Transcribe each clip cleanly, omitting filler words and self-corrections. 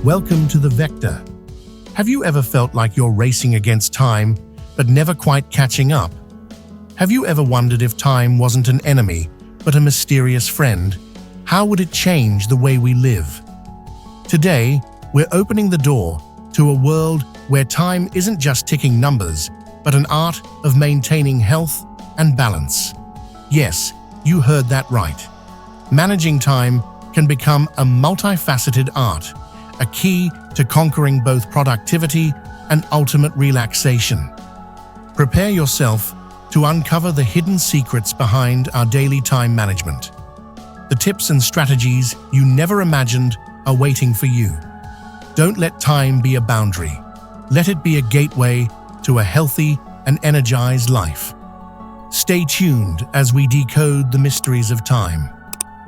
Welcome to The Vector. Have you ever felt like you're racing against time, but never quite catching up? Have you ever wondered if time wasn't an enemy, but a mysterious friend? How would it change the way we live? Today, we're opening the door to a world where time isn't just ticking numbers, but an art of maintaining health and balance. Yes, you heard that right. Managing time can become a multifaceted art, a key to conquering both productivity and ultimate relaxation. Prepare yourself to uncover the hidden secrets behind our daily time management. The tips and strategies you never imagined are waiting for you. Don't let time be a boundary. Let it be a gateway to a healthy and energized life. Stay tuned as we decode the mysteries of time,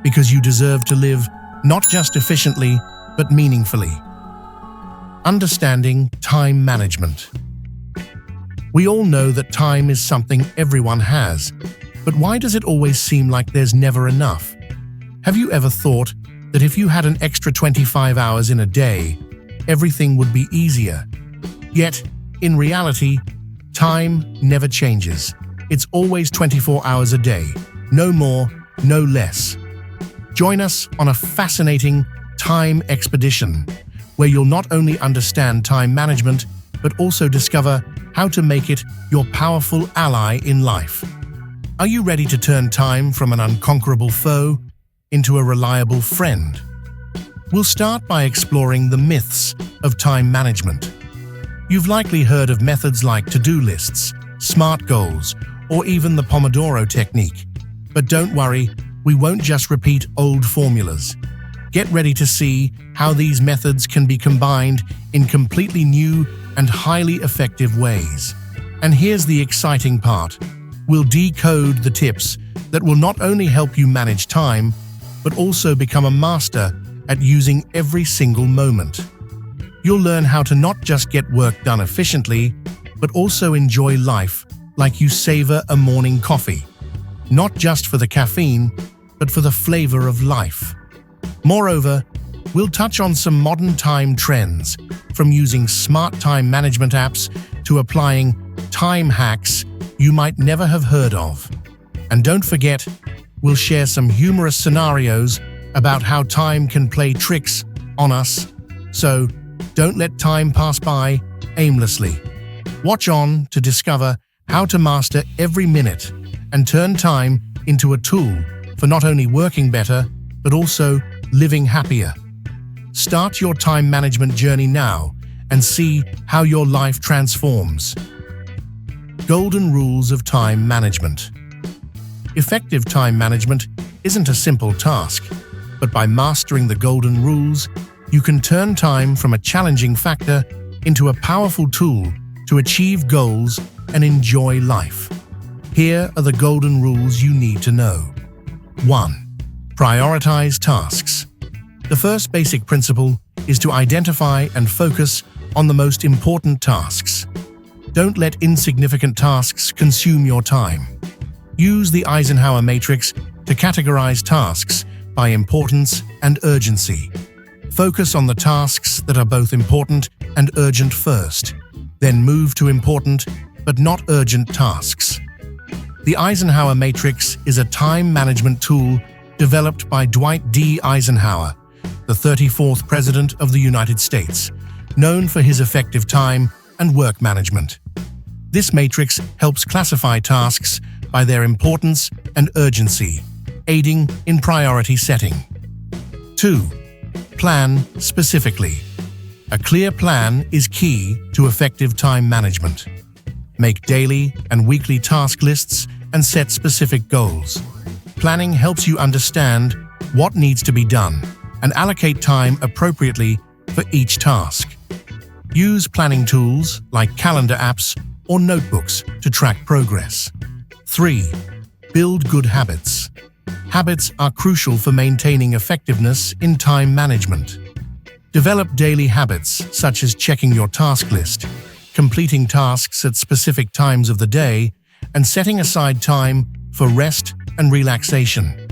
because you deserve to live not just efficiently, but meaningfully. Understanding time management. We all know that time is something everyone has, but why does it always seem like there's never enough? Have you ever thought that if you had an extra 25 hours in a day, everything would be easier? Yet, in reality, time never changes. It's always 24 hours a day, no more, no less. Join us on a fascinating time expedition, where you'll not only understand time management, but also discover how to make it your powerful ally in life. Are you ready to turn time from an unconquerable foe into a reliable friend? We'll start by exploring the myths of time management. You've likely heard of methods like to-do lists, SMART goals, or even the Pomodoro technique. But don't worry, we won't just repeat old formulas. Get ready to see how these methods can be combined in completely new and highly effective ways. And here's the exciting part. We'll decode the tips that will not only help you manage time, but also become a master at using every single moment. You'll learn how to not just get work done efficiently, but also enjoy life like you savor a morning coffee. Not just for the caffeine, but for the flavor of life. Moreover, we'll touch on some modern time trends, from using smart time management apps to applying time hacks you might never have heard of. And don't forget, we'll share some humorous scenarios about how time can play tricks on us. So, don't let time pass by aimlessly. Watch on to discover how to master every minute and turn time into a tool for not only working better, but also living happier. Start your time management journey now and see how your life transforms. Golden rules of time management. Effective time management isn't a simple task, but by mastering the golden rules, you can turn time from a challenging factor into a powerful tool to achieve goals and enjoy life. Here are the golden rules you need to know. 1. Prioritize tasks. The first basic principle is to identify and focus on the most important tasks. Don't let insignificant tasks consume your time. Use the Eisenhower matrix to categorize tasks by importance and urgency. Focus on the tasks that are both important and urgent first, then move to important but not urgent tasks. The Eisenhower matrix is a time management tool developed by Dwight D. Eisenhower, the 34th President of the United States, known for his effective time and work management. This matrix helps classify tasks by their importance and urgency, aiding in priority setting. 2. Plan specifically. A clear plan is key to effective time management. Make daily and weekly task lists and set specific goals. Planning helps you understand what needs to be done and allocate time appropriately for each task. Use planning tools like calendar apps or notebooks to track progress. 3. Build good habits. Habits are crucial for maintaining effectiveness in time management. Develop daily habits such as checking your task list, completing tasks at specific times of the day, and setting aside time for rest and relaxation.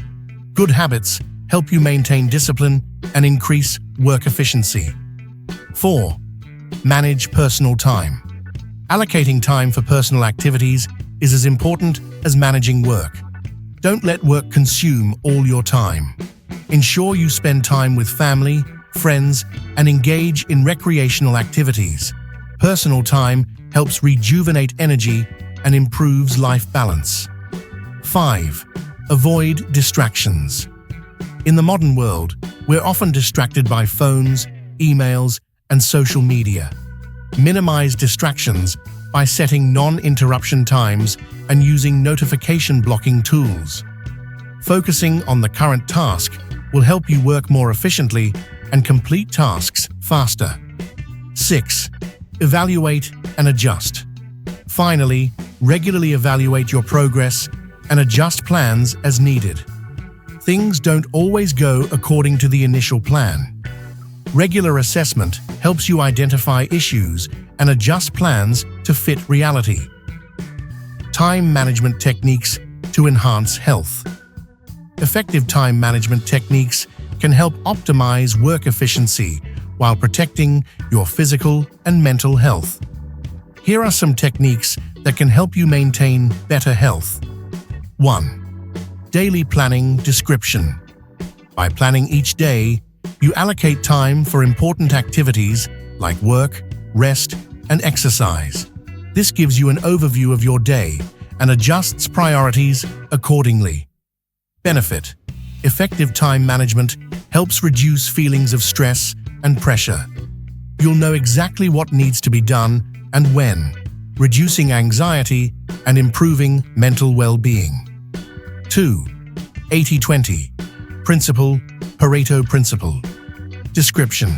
Good habits help you maintain discipline and increase work efficiency. 4. Manage personal time. Allocating time for personal activities is as important as managing work. Don't let work consume all your time. Ensure you spend time with family, friends, and engage in recreational activities. Personal time helps rejuvenate energy and improves life balance. 5. Avoid distractions. In the modern world, we're often distracted by phones, emails, and social media. Minimize distractions by setting non-interruption times and using notification blocking tools. Focusing on the current task will help you work more efficiently and complete tasks faster. 6. Evaluate and adjust. Finally, regularly evaluate your progress and adjust plans as needed. Things don't always go according to the initial plan. Regular assessment helps you identify issues and adjust plans to fit reality. Time management techniques to enhance health. Effective time management techniques can help optimize work efficiency while protecting your physical and mental health. Here are some techniques that can help you maintain better health. 1. Daily planning description. By planning each day, you allocate time for important activities like work, rest, and exercise. This gives you an overview of your day and adjusts priorities accordingly. Benefit: effective time management helps reduce feelings of stress and pressure. You'll know exactly what needs to be done and when, reducing anxiety and improving mental well-being. 2. 80-20 Principle, Pareto Principle. Description: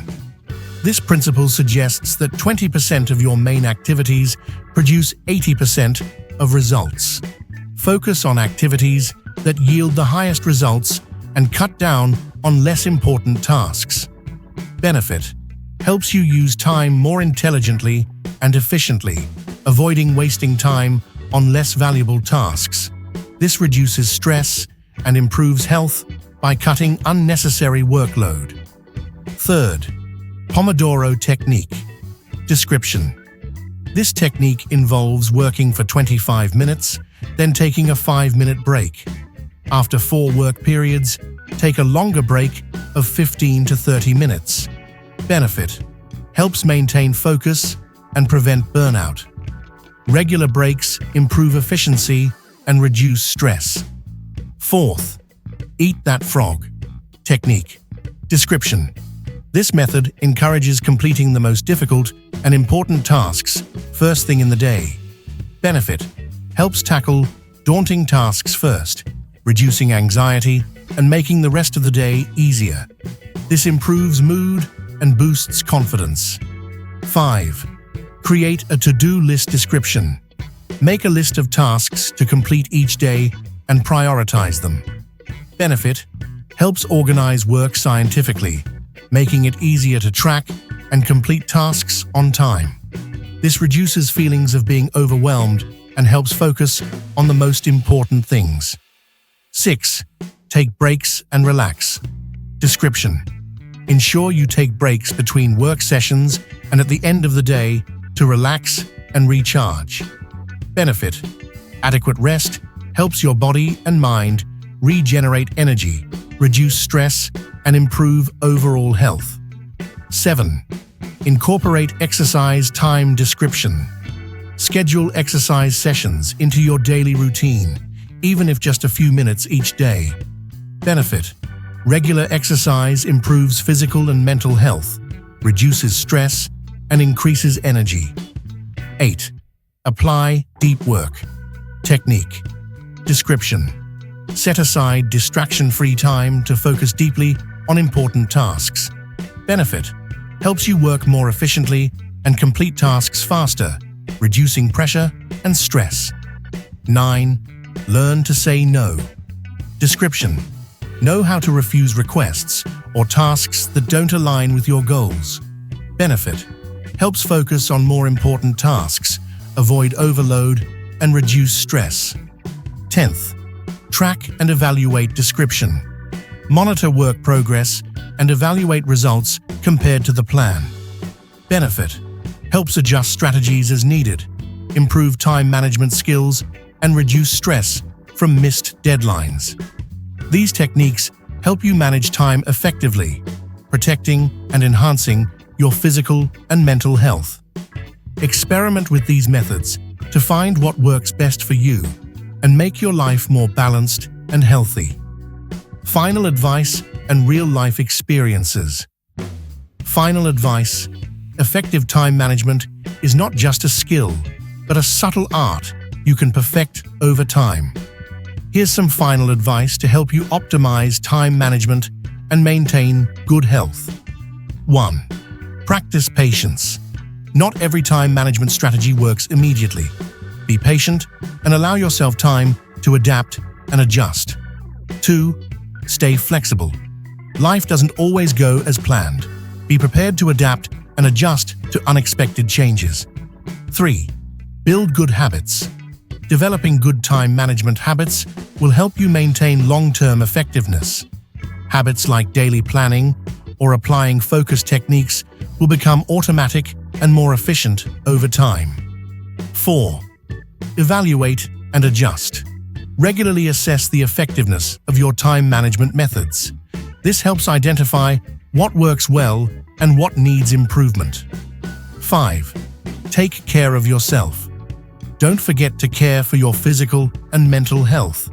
this principle suggests that 20% of your main activities produce 80% of results. Focus on activities that yield the highest results and cut down on less important tasks. Benefit: helps you use time more intelligently and efficiently, avoiding wasting time on less valuable tasks. This reduces stress and improves health by cutting unnecessary workload. 3rd, Pomodoro Technique. Description: this technique involves working for 25 minutes, then taking a 5-minute break. After 4 work periods, take a longer break of 15 to 30 minutes. Benefit: helps maintain focus and prevent burnout. Regular breaks improve efficiency and reduce stress. 4th, Eat That Frog Technique. Description: this method encourages completing the most difficult and important tasks first thing in the day. Benefit: helps tackle daunting tasks first, reducing anxiety and making the rest of the day easier. This improves mood and boosts confidence. 5. Create a to-do list description. Make a list of tasks to complete each day and prioritize them. Benefit: helps organize work scientifically, making it easier to track and complete tasks on time. This reduces feelings of being overwhelmed and helps focus on the most important things. 6. Take breaks and relax. Description: ensure you take breaks between work sessions and at the end of the day to relax and recharge. Benefit: adequate rest helps your body and mind regenerate energy, reduce stress, and improve overall health. 7. Incorporate exercise time description. Schedule exercise sessions into your daily routine, even if just a few minutes each day. Benefit: regular exercise improves physical and mental health, reduces stress, and increases energy. 8. Apply deep work technique. Description: set aside distraction-free time to focus deeply on important tasks. Benefit: helps you work more efficiently and complete tasks faster, reducing pressure and stress. 9. Learn to say no. Description: know how to refuse requests or tasks that don't align with your goals. Benefit: helps focus on more important tasks, avoid overload, and reduce stress. 10th, track and evaluate description. Monitor work progress and evaluate results compared to the plan. Benefit: helps adjust strategies as needed, improve time management skills, and reduce stress from missed deadlines. These techniques help you manage time effectively, protecting and enhancing your physical and mental health. Experiment with these methods to find what works best for you and make your life more balanced and healthy. Final advice and real-life experiences. Final advice: effective time management is not just a skill, but a subtle art you can perfect over time. Here's some final advice to help you optimize time management and maintain good health. 1. Practice patience. Not every time management strategy works immediately. Be patient and allow yourself time to adapt and adjust. 2. Stay flexible. Life doesn't always go as planned. Be prepared to adapt and adjust to unexpected changes. 3. Build good habits. Developing good time management habits will help you maintain long-term effectiveness. Habits like daily planning or applying focus techniques will become automatic and more efficient over time. 4. Evaluate and adjust. Regularly assess the effectiveness of your time management methods. This helps identify what works well and what needs improvement. 5. Take care of yourself. Don't forget to care for your physical and mental health.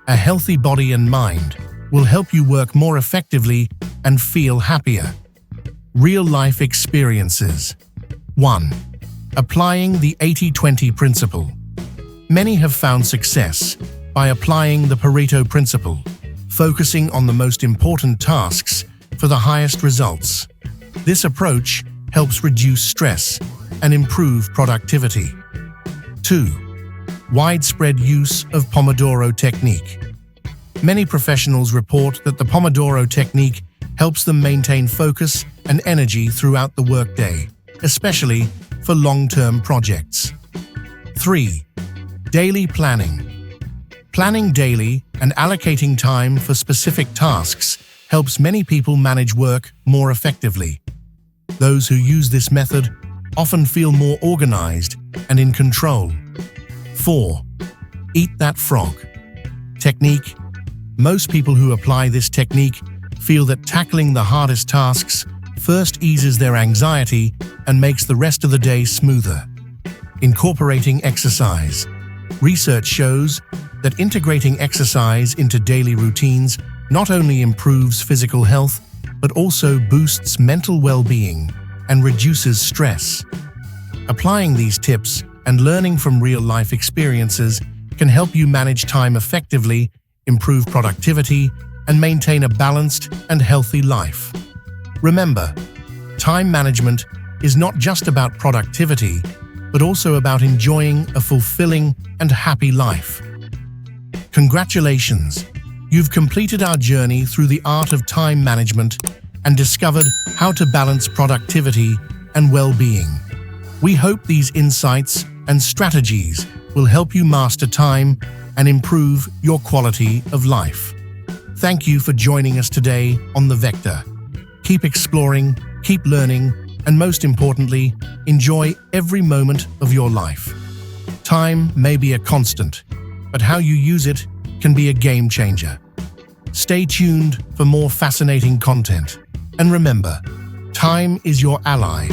A healthy body and mind will help you work more effectively and feel happier. Real-life experiences. 1. Applying the 80-20 principle. Many have found success by applying the Pareto principle, focusing on the most important tasks for the highest results. This approach helps reduce stress and improve productivity. 2. Widespread use of Pomodoro technique. Many professionals report that the Pomodoro technique helps them maintain focus and energy throughout the workday, especially for long-term projects. 3. Daily planning. Planning daily and allocating time for specific tasks helps many people manage work more effectively. Those who use this method often feel more organized and in control. 4. Eat that frog. Technique. Most people who apply this technique feel that tackling the hardest tasks first eases their anxiety and makes the rest of the day smoother. Incorporating exercise. Research shows that integrating exercise into daily routines not only improves physical health, but also boosts mental well-being and reduces stress. Applying these tips and learning from real-life experiences can help you manage time effectively, improve productivity, and maintain a balanced and healthy life. Remember, time management is not just about productivity, but also about enjoying a fulfilling and happy life. Congratulations! You've completed our journey through the art of time management and discovered how to balance productivity and well-being. We hope these insights and strategies will help you master time and improve your quality of life. Thank you for joining us today on The Vector. Keep exploring, keep learning, and most importantly, enjoy every moment of your life. Time may be a constant, but how you use it can be a game changer. Stay tuned for more fascinating content. And remember, time is your ally.